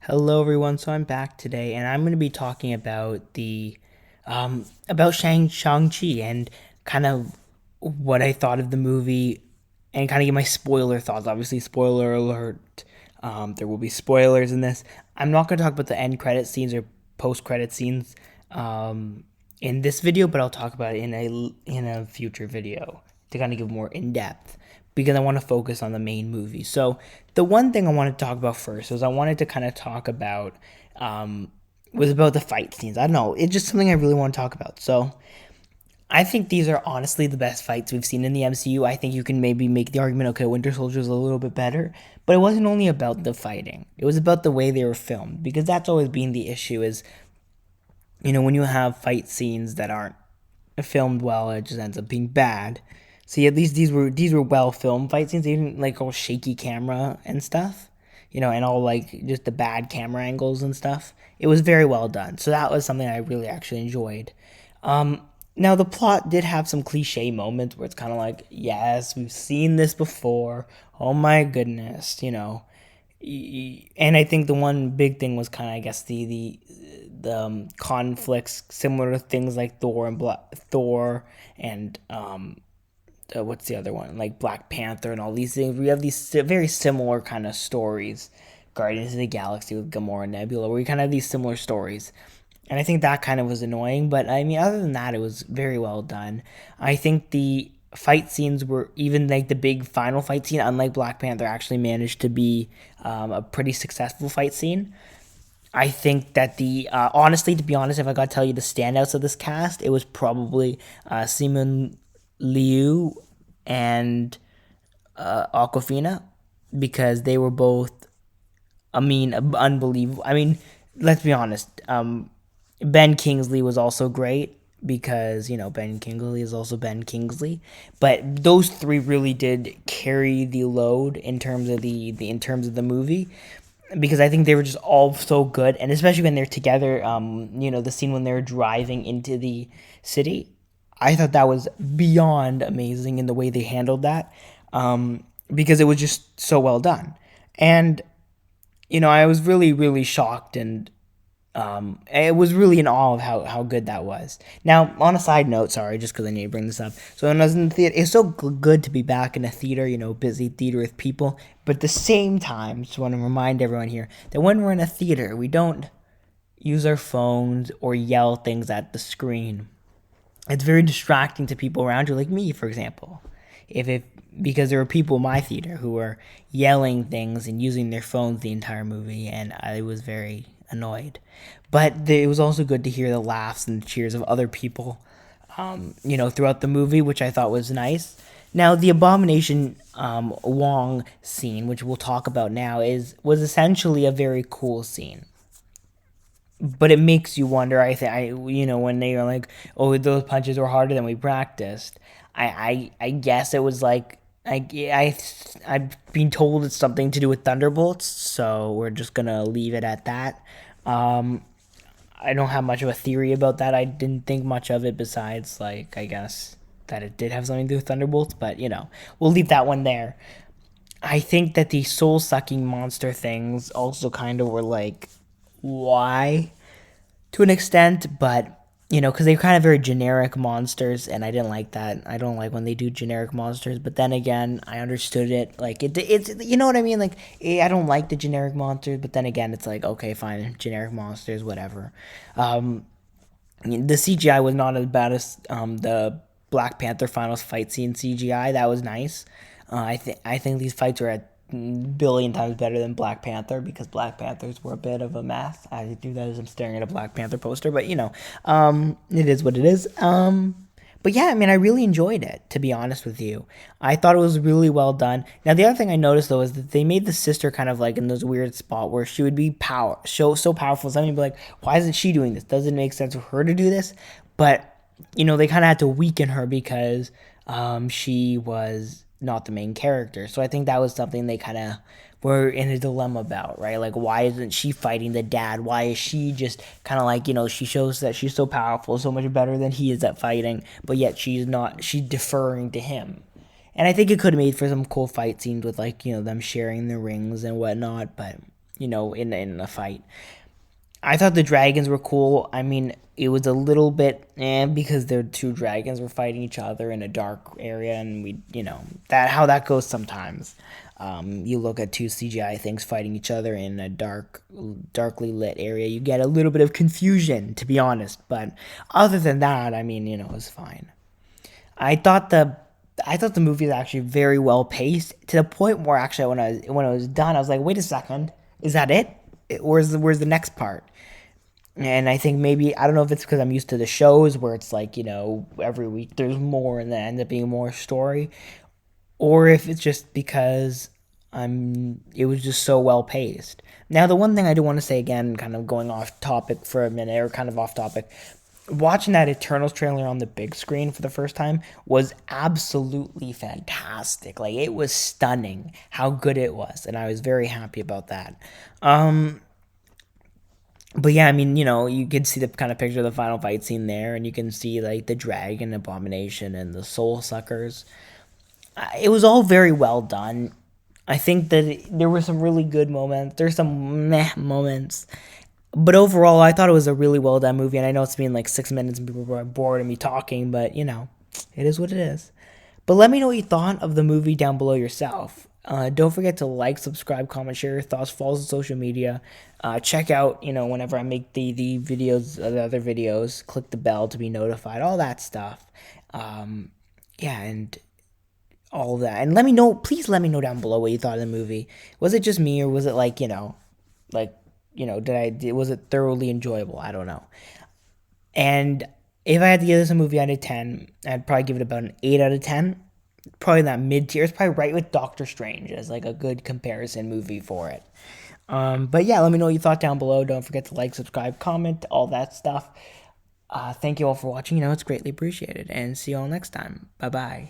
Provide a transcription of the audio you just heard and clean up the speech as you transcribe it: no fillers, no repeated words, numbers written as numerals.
Hello everyone, so I'm back today and I'm going to be talking about the about Shang-Chi and kind of what I thought of the movie and kind of give my spoiler thoughts. Obviously, spoiler alert. There will be spoilers in this. I'm not going to talk about the end credit scenes or post credit scenes in this video, but I'll talk about it in a future video to kind of give more in depth because I want to focus on the main movie. So the one thing I wanted to talk about first was I wanted to kind of talk about was about the fight scenes. I don't know, it's just something I really want to talk about. So I think these are honestly the best fights we've seen in the MCU. I think you can maybe make the argument, okay, Winter Soldier is a little bit better, but it wasn't only about the fighting. It was about the way they were filmed because that's always been the issue is, when you have fight scenes that aren't filmed well, it just ends up being bad. See, at least these were well filmed fight scenes. They didn't like all shaky camera and stuff, and all like just the bad camera angles and stuff. It was very well done. So that was something I really actually enjoyed. Now the plot did have some cliche moments where it's kind of like, yes, we've seen this before. Oh my goodness, and I think the one big thing was kind of, I guess, the conflicts similar to things like Thor and what's the other one, like Black Panther and all these things. We have these very similar kind of stories. Guardians of the Galaxy with Gamora and Nebula, where we kind of have these similar stories. And I think that kind of was annoying, but I mean, other than that, it was very well done. I think the fight scenes were even like the big final fight scene, unlike Black Panther, actually managed to be a pretty successful fight scene. I think that honestly, to be honest, if I got to tell you the standouts of this cast, it was probably Simon Liu and Aquafina because they were both, I mean, unbelievable. I mean, let's be honest. Ben Kingsley was also great because Ben Kingsley is also Ben Kingsley, but those three really did carry the load in terms of the movie because I think they were just all so good, and especially when they're together. The scene when they're driving into the city, I thought that was beyond amazing in the way they handled that, because it was just so well done, and I was really really shocked and it was really in awe of how good that was. Now, on a side note, sorry, just because I need to bring this up. So when I was in the theater, it's so good to be back in a theater, busy theater with people. But at the same time, just want to remind everyone here that when we're in a theater, we don't use our phones or yell things at the screen. It's very distracting to people around you, like me, for example. If because there were people in my theater who were yelling things and using their phones the entire movie, and I was very annoyed. But it was also good to hear the laughs and the cheers of other people, throughout the movie, which I thought was nice. Now, the Abomination Wong scene, which we'll talk about now, was essentially a very cool scene. But it makes you wonder. When they are like, "Oh, those punches were harder than we practiced." I guess it was like I've been told it's something to do with thunderbolts, so we're just gonna leave it at that. Um, I don't have much of a theory about that. I didn't think much of it besides, like, I guess that it did have something to do with thunderbolts, but we'll leave that one there. I think that the soul sucking monster things also kind of were like, why, to an extent, but because they're kind of very generic monsters, and I didn't like that. I don't like when they do generic monsters, but then again, I understood it. Like it's what I mean. Like I don't like the generic monsters, but then again, it's like, okay, fine, generic monsters, whatever. The CGI was not as bad as the Black Panther finals fight scene CGI. That was nice. I think these fights are a billion times better than Black Panther because Black Panthers were a bit of a mess. I do that as I'm staring at a Black Panther poster, but it is what it is. But yeah, I mean, I really enjoyed it, to be honest with you. I thought it was really well done. Now, the other thing I noticed though is that they made the sister kind of like in this weird spot where she would be so powerful. Somebody would be like, "Why isn't she doing this? Doesn't it make sense for her to do this?" But they kind of had to weaken her because she was not the main character. So I think that was something they kind of were in a dilemma about, right? Like, why isn't she fighting the dad? Why is she just kind of like, she shows that she's so powerful, so much better than he is at fighting, but yet she's deferring to him. And I think it could have made for some cool fight scenes with, like, them sharing the rings and whatnot, but in the fight. I thought the dragons were cool. I mean, it was a little bit because the two dragons were fighting each other in a dark area, and that how that goes sometimes. You look at two CGI things fighting each other in a darkly lit area, you get a little bit of confusion, to be honest. But other than that, I mean, it was fine. I thought the I thought the movie was actually very well paced to the point where actually when I was done, I was like, wait a second, is that it? Where's the next part? And I think maybe I don't know if it's because I'm used to the shows where it's like every week there's more and then ends up being more story, or if it's just because it was just so well paced. Now the one thing I do want to say again, kind of going off topic for a minute or kind of off topic, watching that Eternals trailer on the big screen for the first time was absolutely fantastic. Like it was stunning how good it was, and I was very happy about that. Um, but yeah, I mean, you can see the kind of picture of the final fight scene there, and you can see like the dragon abomination and the soul suckers. It was all very well done. I think that there were some really good moments. There's some meh moments, but overall, I thought it was a really well done movie. And I know it's been like 6 minutes and people were bored of me talking, but it is what it is. But let me know what you thought of the movie down below yourself. Don't forget to like, subscribe, comment, share your thoughts, follow us on social media. Check out, whenever I make the videos, the other videos, click the bell to be notified, all that stuff. Yeah, and all of that. And please let me know down below what you thought of the movie. Was it just me or was it like, was it thoroughly enjoyable? I don't know. And if I had to give this a movie out of 10, I'd probably give it about an 8 out of 10. Probably in that mid tier. It's probably right with Doctor Strange as like a good comparison movie for it. But yeah, let me know what you thought down below. Don't forget to like, subscribe, comment, all that stuff. Thank you all for watching. It's greatly appreciated. And see you all next time. Bye bye.